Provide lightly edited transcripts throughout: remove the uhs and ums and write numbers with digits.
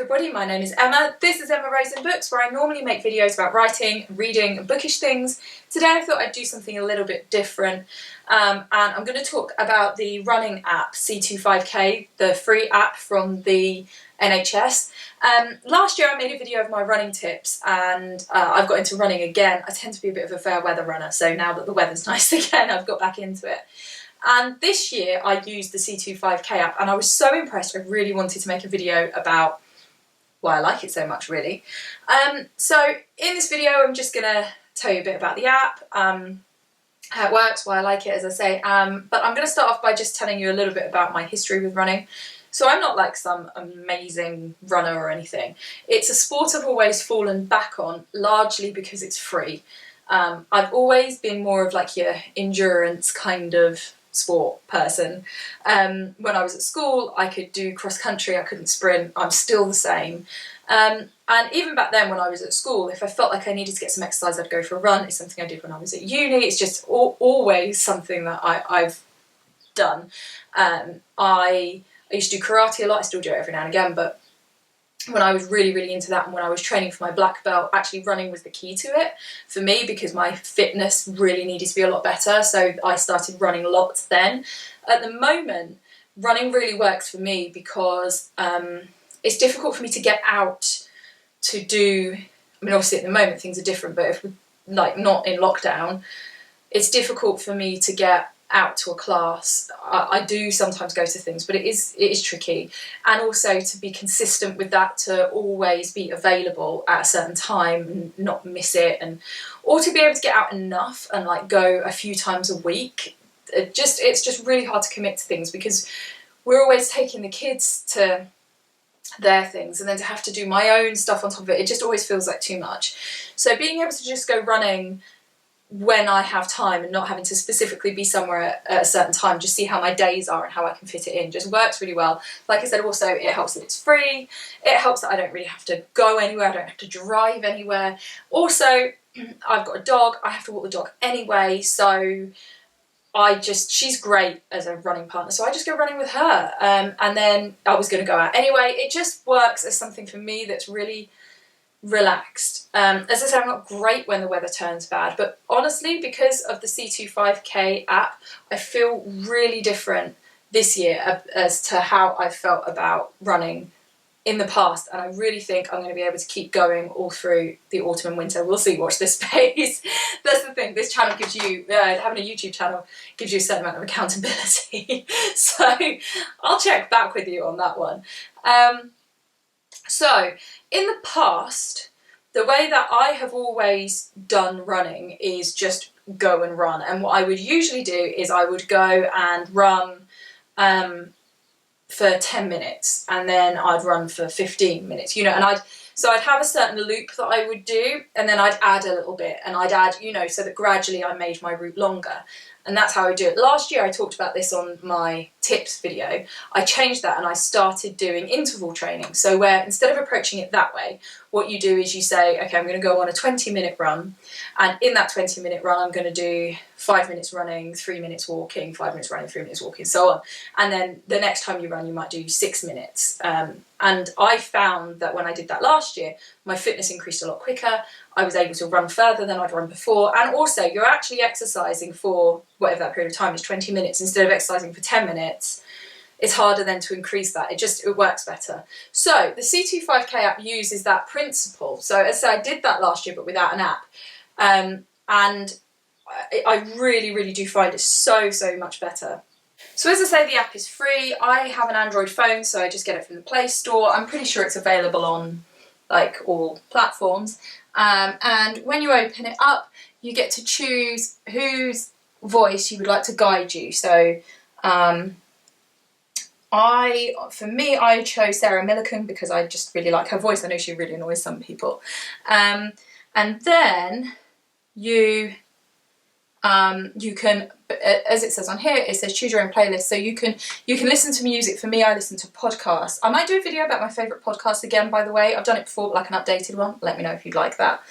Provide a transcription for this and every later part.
everybody, my name is Emma. This is Emma Rose in Books, where I normally make videos about writing, reading and bookish things. Today I thought I'd do something a little bit different, and I'm going to talk about the running app C25K, the free app from the NHS. Last year I made a video of my running tips, and I've got into running again. I tend to be a bit of a fair weather runner, so now that the weather's nice again I've got back into it. And this year I used the C25K app and I was so impressed. I really wanted to make a video about why I like it so much, really. So in this video I'm just going to tell you a bit about the app, how it works, why I like it, as I say, but I'm going to start off by just telling you a little bit about my history with running. So I'm not like some amazing runner or anything. It's a sport I've always fallen back on, largely because it's free. I've always been more of like your endurance kind of sport person. When I was at school I could do cross country, I couldn't sprint, I'm still the same. And even back then when I was at school, if I felt like I needed to get some exercise I'd go for a run. It's something I did when I was at uni. It's just always something that I've done. I used to do karate a lot, I still do it every now and again, but when I was really into that and when I was training for my black belt, actually running was the key to it for me because my fitness really needed to be a lot better, so I started running a lot then. At the moment, running really works for me because it's difficult for me to get out to do, I mean obviously at the moment things are different, but if we're like not in lockdown, it's difficult for me to get out to a class. I do sometimes go to things, but it is tricky, and also to be consistent with that, to always be available at a certain time and not miss it, and or to be able to get out enough and like go a few times a week. It's just really hard to commit to things because we're always taking the kids to their things, and then to have to do my own stuff on top of it, it just always feels like too much. So being able to just go running when I have time and not having to specifically be somewhere at a certain time, just see how my days are and how I can fit it in, just works really well. Like I said, also it helps that it's free, it helps that I don't really have to go anywhere, I don't have to drive anywhere. Also, I've got a dog, I have to walk the dog anyway, so she's great as a running partner, so I just go running with her, and then I was going to go out anyway. It just works as something for me that's really relaxed. As I said, I'm not great when the weather turns bad, but honestly, because of the C25K app, I feel really different this year as to how I felt about running in the past, and I really think I'm going to be able to keep going all through the autumn and winter. We'll see, watch this space. That's the thing, this channel gives you, having a YouTube channel gives you a certain amount of accountability. So I'll check back with you on that one. So in the past, the way that I have always done running is just go and run, and what I would usually do is I would go and run for 10 minutes and then I'd run for 15 minutes, and I'd have a certain loop that I would do, and then I'd add a little bit, and I'd add, so that gradually I made my route longer. And that's how I do it. Last year I talked about this on my tips video. I changed that and I started doing interval training. So where instead of approaching it that way, what you do is you say, okay, I'm going to go on a 20-minute run, and in that 20-minute run I'm going to do 5 minutes running, 3 minutes walking, 5 minutes running, 3 minutes walking, so on. And then the next time you run you might do 6 minutes. And I found that when I did that last year, my fitness increased a lot quicker. I was able to run further than I'd run before, and also you're actually exercising for whatever that period of time is, 20 minutes, instead of exercising for 10 minutes. It's harder then to increase that, it works better. So the C25K app uses that principle. So as I said, I did that last year but without an app, and I really do find it so much better. So as I say, the app is free. I have an Android phone, so I just get it from the Play Store. I'm pretty sure it's available on like all platforms. And when you open it up, you get to choose whose voice you would like to guide you. So for me, I chose Sarah Millican because I just really like her voice. I know she really annoys some people. And then you can, as it says on here, it says choose your own playlist, so you can listen to music. For me, I listen to podcasts. I might do a video about my favourite podcasts again, by the way. I've done it before, but like an updated one. Let me know if you'd like that.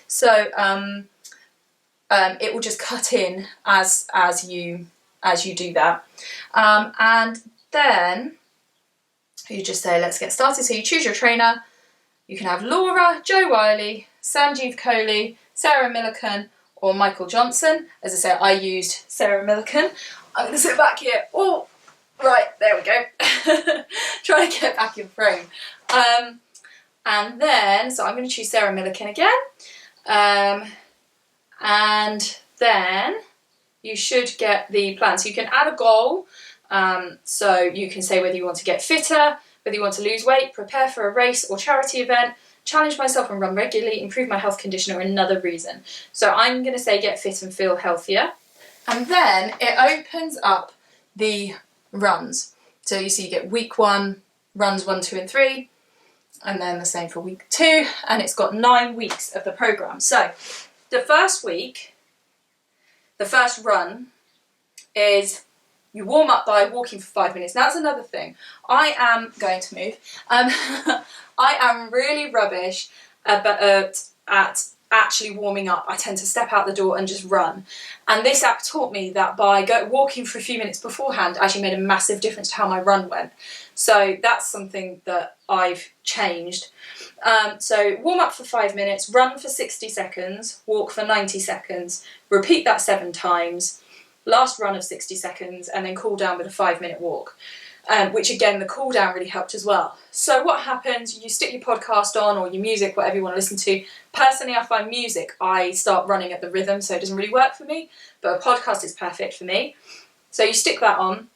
So it will just cut in as you do that, and then You just say, let's get started. So you choose your trainer. You can have Laura, Joe Wiley, Sanjeev Kohli, Sarah Millican, or Michael Johnson. As I say, I used Sarah Millican. I'm going to sit back here. Oh, right, there we go. Try to get back in frame. And then, so I'm going to choose Sarah Millican again. And then you should get the plan. So you can add a goal. So you can say whether you want to get fitter, whether you want to lose weight, prepare for a race or charity event, challenge myself and run regularly, improve my health condition, or another reason. So I'm going to say get fit and feel healthier. And then it opens up the runs. So you see you get week 1, runs 1, 2 and 3, and then the same for week 2, and it's got 9 weeks of the programme. So the first week, the first run is you warm up by walking for 5 minutes. Now that's another thing. I am going to move. I am really rubbish at actually warming up. I tend to step out the door and just run. And this app taught me that by walking for a few minutes beforehand actually made a massive difference to how my run went. So that's something that I've changed. So warm up for 5 minutes, run for 60 seconds, walk for 90 seconds, repeat that 7 times, last run of 60 seconds, and then cool down with a 5-minute walk. Which again, the cool down really helped as well. So what happens, you stick your podcast on or your music, whatever you want to listen to. Personally, I find music, I start running at the rhythm, so it doesn't really work for me, but a podcast is perfect for me. So you stick that on,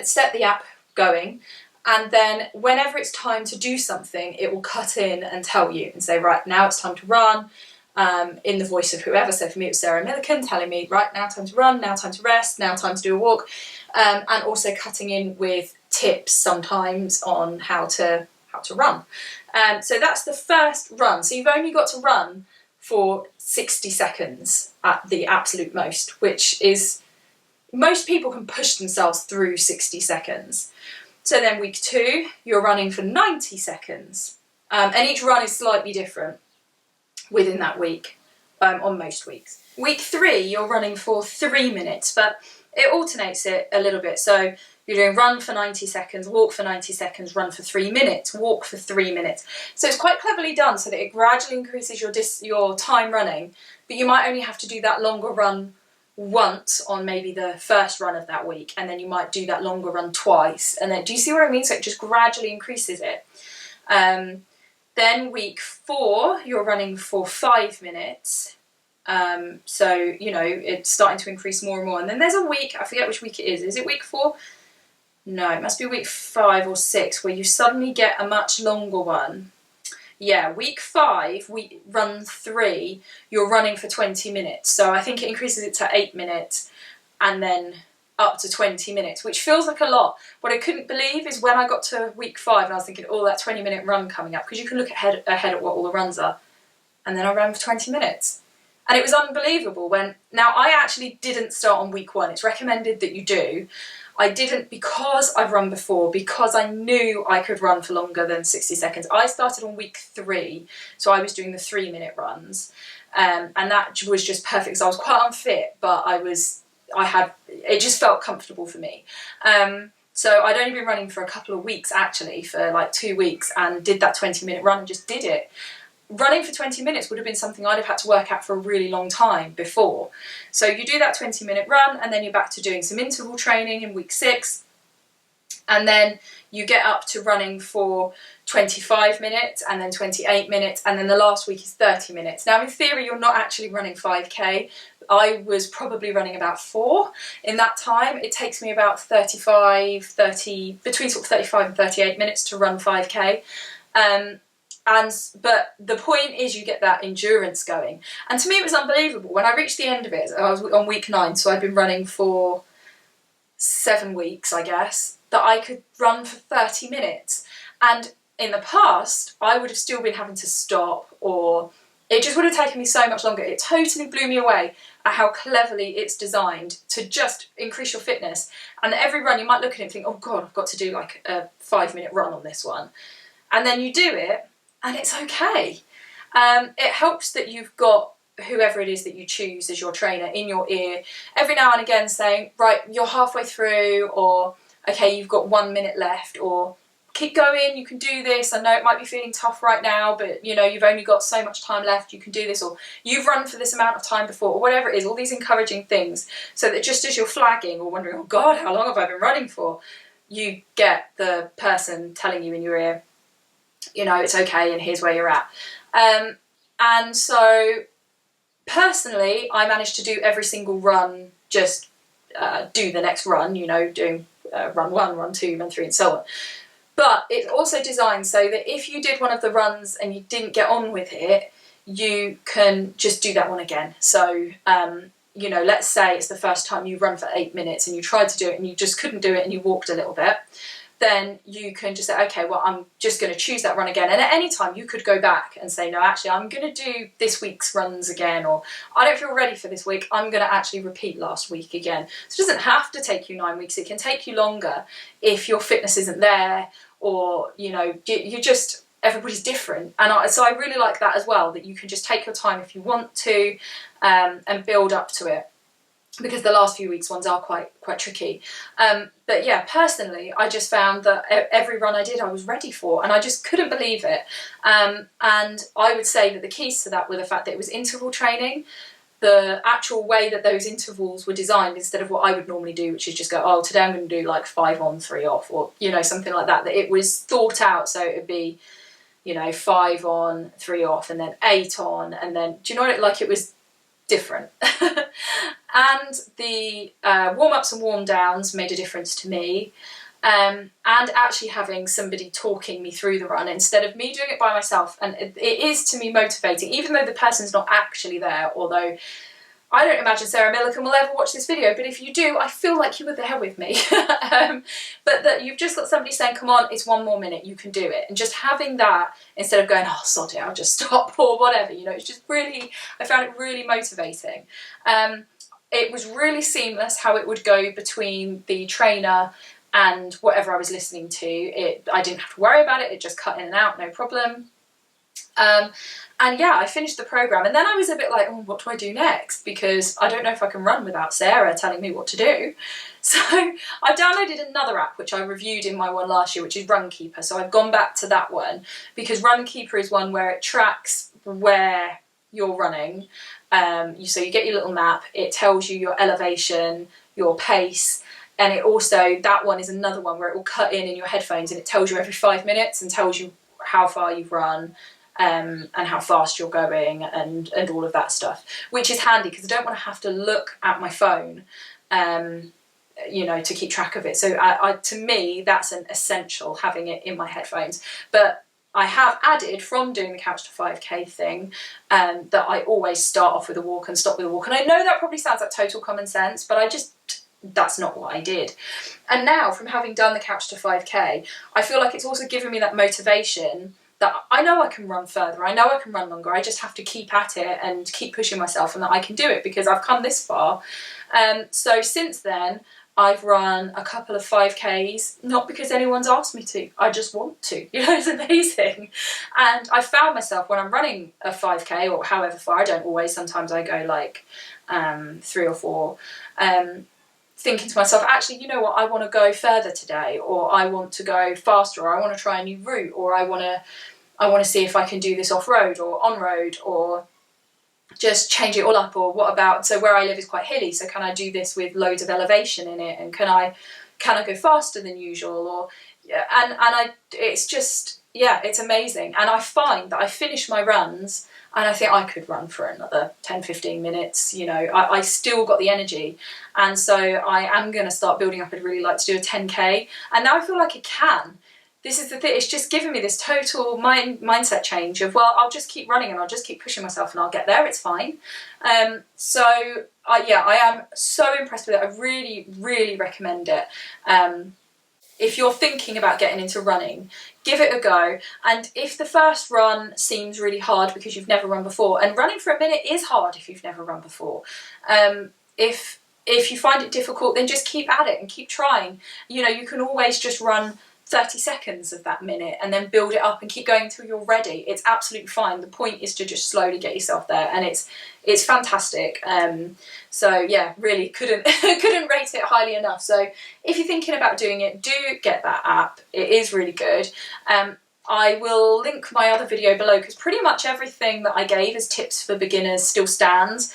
set the app going, and then whenever it's time to do something, it will cut in and tell you and say, right, now it's time to run, in the voice of whoever. So for me it was Sarah Millican telling me, right, now time to run, now time to rest, now time to do a walk, and also cutting in with tips sometimes on how to run. So that's the first run. So you've only got to run for 60 seconds at the absolute most, which is, most people can push themselves through 60 seconds. So then week 2, you're running for 90 seconds, and each run is slightly different within that week, on most weeks. Week 3, you're running for 3 minutes, but it alternates it a little bit. So you're doing run for 90 seconds, walk for 90 seconds, run for 3 minutes, walk for 3 minutes. So it's quite cleverly done so that it gradually increases your time running, but you might only have to do that longer run once on maybe the first run of that week, and then you might do that longer run twice. And then, do you see what I mean? So it just gradually increases it. Then week 4, you're running for 5 minutes. So, you know, it's starting to increase more and more. And then there's a week, I forget which week it is. Is it week 4? No, it must be week 5 or 6, where you suddenly get a much longer one. Yeah, week 5, run 3, you're running for 20 minutes. So I think it increases it to 8 minutes and then up to 20 minutes, which feels like a lot. What I couldn't believe is when I got to week 5 and I was thinking, oh, that 20-minute run coming up, because you can look ahead at what all the runs are. And then I ran for 20 minutes. And it was unbelievable now I actually didn't start on week 1. It's recommended that you do. I didn't because I've run before, because I knew I could run for longer than 60 seconds. I started on week 3, so I was doing the 3-minute runs. And that was just perfect because I was quite unfit, but it just felt comfortable for me. So I'd only been running for a couple of weeks actually, for like 2 weeks, and did that 20-minute run and just did it. Running for 20 minutes would have been something I'd have had to work at for a really long time before. So you do that 20-minute run, and then you're back to doing some interval training in week 6. And then you get up to running for 25 minutes, and then 28 minutes, and then the last week is 30 minutes. Now in theory you're not actually running 5k. I was probably running about 4 in that time. It takes me about between sort of 35 and 38 minutes to run 5k. But the point is you get that endurance going. And to me it was unbelievable. When I reached the end of it, I was on week 9, so I'd been running for 7 weeks, I guess, that I could run for 30 minutes. And in the past, I would have still been having to stop, or it just would have taken me so much longer. It totally blew me away at how cleverly it's designed to just increase your fitness. And every run you might look at it and think, oh God, I've got to do like a 5-minute run on this one. And then you do it, and it's okay. It helps that you've got whoever it is that you choose as your trainer in your ear every now and again saying, right, you're halfway through, or okay, you've got 1 minute left, or keep going, you can do this. I know it might be feeling tough right now, but you know, you've only got so much time left, you can do this, or you've run for this amount of time before, or whatever it is, all these encouraging things, so that just as you're flagging or wondering, oh God, how long have I been running for, you get the person telling you in your ear, you know, it's okay and here's where you're at. And so personally, I managed to do every single run, just do the next run, you know, doing run 1, run 2, run 3 and so on. But it's also designed so that if you did one of the runs and you didn't get on with it, you can just do that one again. So, you know, let's say it's the first time you run for 8 minutes and you tried to do it and you just couldn't do it and you walked a little bit, then you can just say, okay, well, I'm just going to choose that run again. And at any time you could go back and say, no, actually, I'm going to do this week's runs again, or I don't feel ready for this week, I'm going to actually repeat last week again. So it doesn't have to take you 9 weeks. It can take you longer if your fitness isn't there, or, you know, you just, everybody's different. And so I really like that as well, that you can just take your time if you want to, and build up to it, because the last few weeks ones are quite tricky. But yeah, personally, I just found that every run I did, I was ready for, and I just couldn't believe it. And I would say that the keys to that were the fact that it was interval training, the actual way that those intervals were designed, instead of what I would normally do, which is just go, oh, today I'm going to do like 5 on, 3 off, or, you know, something like that, that it was thought out. So it would be, you know, 5 on, 3 off, and then 8 on, and then, do you know what, like it was different. And the warm-ups and warm-downs made a difference to me, and actually having somebody talking me through the run instead of me doing it by myself. And it is, to me, motivating, even though the person's not actually there, although I don't imagine Sarah Millican will ever watch this video, but if you do, I feel like you were there with me. But that you've just got somebody saying, come on, it's 1 more minute, you can do it. And just having that, instead of going, oh, sod it, I'll just stop, or whatever, you know, it's just really, I found it really motivating. It was really seamless how it would go between the trainer and whatever I was listening to. I didn't have to worry about it, it just cut in and out, no problem. And yeah, I finished the programme, and then I was a bit like, oh, what do I do next? Because I don't know if I can run without Sarah telling me what to do. So I downloaded another app, which I reviewed in my one last year, which is RunKeeper. So I've gone back to that one, because RunKeeper is one where it tracks where you're running. So you get your little map, it tells you your elevation, your pace, and it also, that one is another one where it will cut in your headphones, and it tells you every 5 minutes and tells you how far you've run, and how fast you're going, and all of that stuff, which is handy because I don't want to have to look at my phone, you know, to keep track of it. So to me, that's an essential, having it in my headphones. But I have added, from doing the Couch to 5K thing, that I always start off with a walk and stop with a walk. And I know that probably sounds like total common sense, but that's not what I did. And now, from having done the Couch to 5K, I feel like it's also given me that motivation that I know I can run further, I know I can run longer, I just have to keep at it and keep pushing myself, and that I can do it because I've come this far. So since then, I've run a couple of 5Ks, not because anyone's asked me to, I just want to, you know, it's amazing. And I found myself, when I'm running a 5K, or however far, I don't always, sometimes I go like 3 or 4, thinking to myself, actually, you know what, I want to go further today, or I want to go faster, or I want to try a new route, or I want to see if I can do this off-road or on-road, or just change it all up. Or what about, so where I live is quite hilly, so can I do this with loads of elevation in it, and can I go faster than usual? Or yeah, and it's just, yeah, it's amazing. And I find that I finish my runs and I think I could run for another 10-15 minutes, you know, I still got the energy. And so I am going to start building up. I'd really like to do a 10K, and now I feel like I can. This is the thing, it's just given me this total mindset change of, well, I'll just keep running and I'll just keep pushing myself and I'll get there, it's fine. So I am so impressed with it. I really, really recommend it. If you're thinking about getting into running, give it a go. And if the first run seems really hard because you've never run before, and running for a minute is hard if you've never run before, if you find it difficult, then just keep at it and keep trying. You know, you can always just run 30 seconds of that minute and then build it up and keep going until you're ready. It's absolutely fine. The point is to just slowly get yourself there, and it's fantastic. So yeah, really couldn't rate it highly enough. So if you're thinking about doing it, do get that app. It is really good. I will link my other video below because pretty much everything that I gave as tips for beginners still stands.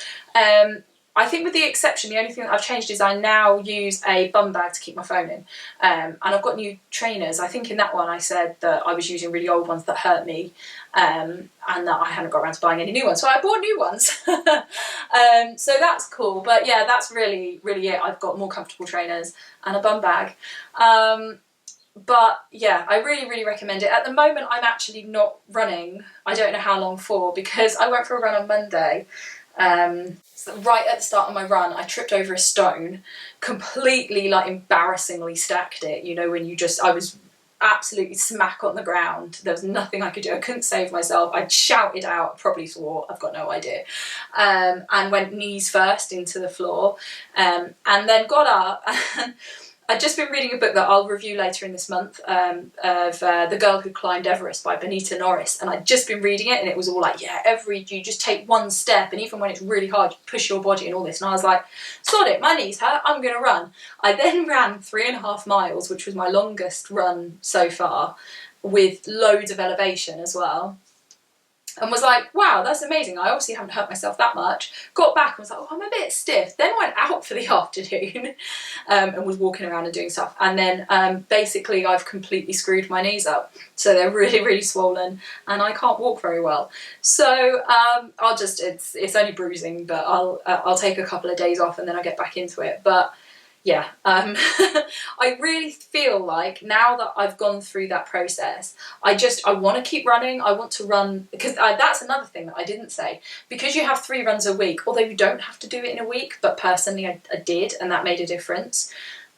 I think with the exception, the only thing that I've changed is I now use a bum bag to keep my phone in. And I've got new trainers. I think in that one I said that I was using really old ones that hurt me, and that I hadn't got around to buying any new ones. So I bought new ones. So that's cool. But yeah, that's really, really it. I've got more comfortable trainers and a bum bag. But yeah, I really, really recommend it. At the moment, I'm actually not running. I don't know how long for, because I went for a run on Monday. So right at the start of my run, I tripped over a stone, completely like embarrassingly stacked it. You know, when I was absolutely smack on the ground. There was nothing I could do. I couldn't save myself. I shouted out, probably swore, I've got no idea, and went knees first into the floor, and then got up. And I'd just been reading a book that I'll review later in this month, of The Girl Who Climbed Everest by Benita Norris, and I'd just been reading it, and it was all like, yeah, you just take one step, and even when it's really hard, you push your body and all this, and I was like, sod it, my knees hurt, I'm gonna run. I then ran 3.5 miles, which was my longest run so far, with loads of elevation as well. And was like, wow, that's amazing. I obviously haven't hurt myself that much. Got back and was like, oh, I'm a bit stiff. Then went out for the afternoon and was walking around and doing stuff. And then basically I've completely screwed my knees up. So they're really, really swollen and I can't walk very well. So it's only bruising, but I'll take a couple of days off and then I'll get back into it. But yeah, I really feel like now that I've gone through that process, I want to keep running. I want to run, because that's another thing that I didn't say. Because you have 3 runs a week, although you don't have to do it in a week, but personally I did, and that made a difference.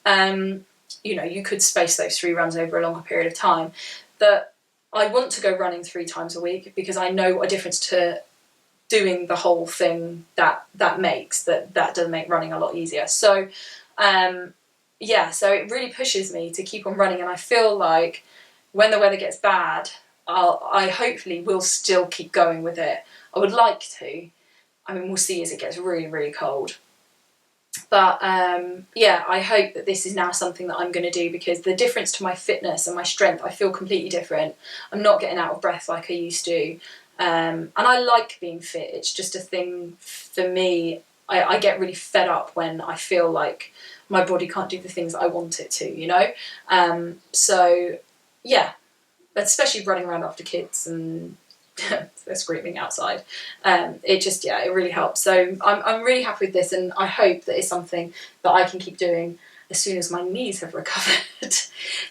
You know, you could space those 3 runs over a longer period of time. That I want to go running 3 times a week because I know what a difference to doing the whole thing that makes, that does make running a lot easier. So yeah, so it really pushes me to keep on running, and I feel like when the weather gets bad, I hopefully will still keep going with it. I would like to. I mean, we'll see as it gets really, really cold. But yeah, I hope that this is now something that I'm going to do, because the difference to my fitness and my strength, I feel completely different. I'm not getting out of breath like I used to. And I like being fit. It's just a thing for me. I get really fed up when I feel like my body can't do the things that I want it to, you know? So, yeah, especially running around after kids and they're screaming outside. It really helps. So I'm really happy with this, and I hope that it's something that I can keep doing as soon as my knees have recovered.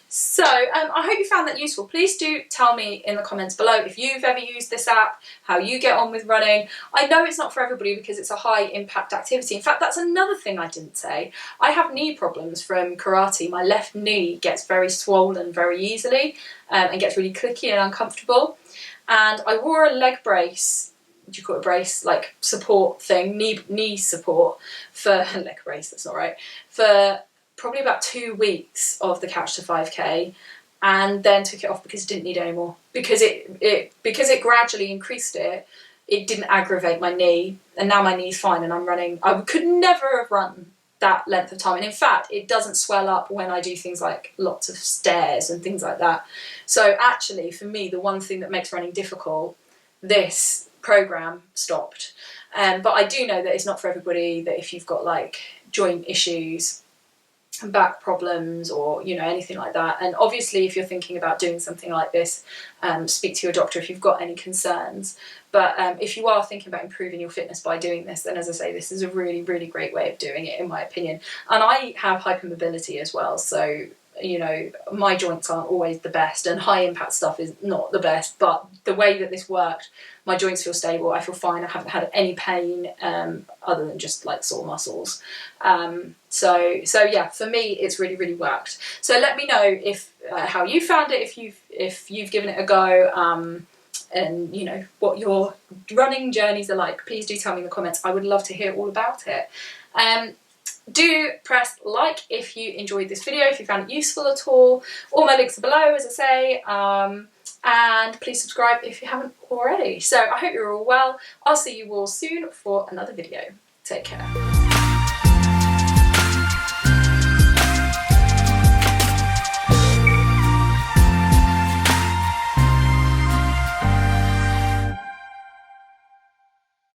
So I hope you found that useful. Please do tell me in the comments below if you've ever used this app, how you get on with running. I know it's not for everybody because it's a high impact activity. In fact, that's another thing I didn't say. I have knee problems from karate. My left knee gets very swollen very easily, and gets really clicky and uncomfortable. And I wore a leg brace, what do you call it, a brace, like support thing, knee support for, leg brace, that's not right, for probably about 2 weeks of the Couch to 5K, and then took it off because it didn't need it anymore. Because it gradually increased it didn't aggravate my knee, and now my knee's fine and I'm running. I could never have run that length of time, and in fact it doesn't swell up when I do things like lots of stairs and things like that. So actually for me, the one thing that makes running difficult, this program stopped. But I do know that it's not for everybody, that if you've got like joint issues, back problems, or you know, anything like that, and obviously if you're thinking about doing something like this, speak to your doctor if you've got any concerns. But if you are thinking about improving your fitness by doing this, then as I say, this is a really, really great way of doing it in my opinion. And I have hypermobility as well, so you know, my joints aren't always the best, and high impact stuff is not the best, but the way that this worked, my joints feel stable, I feel fine, I haven't had any pain other than just like sore muscles. So yeah, for me it's really, really worked. So let me know if how you found it, if you've given it a go, and you know what your running journeys are like. Please do tell me in the comments. I would love to hear all about it. Do press like if you enjoyed this video, if you found it useful at all. All my links are below, as I say, and please subscribe if you haven't already. So I hope you're all well. I'll see you all soon for another video. Take care.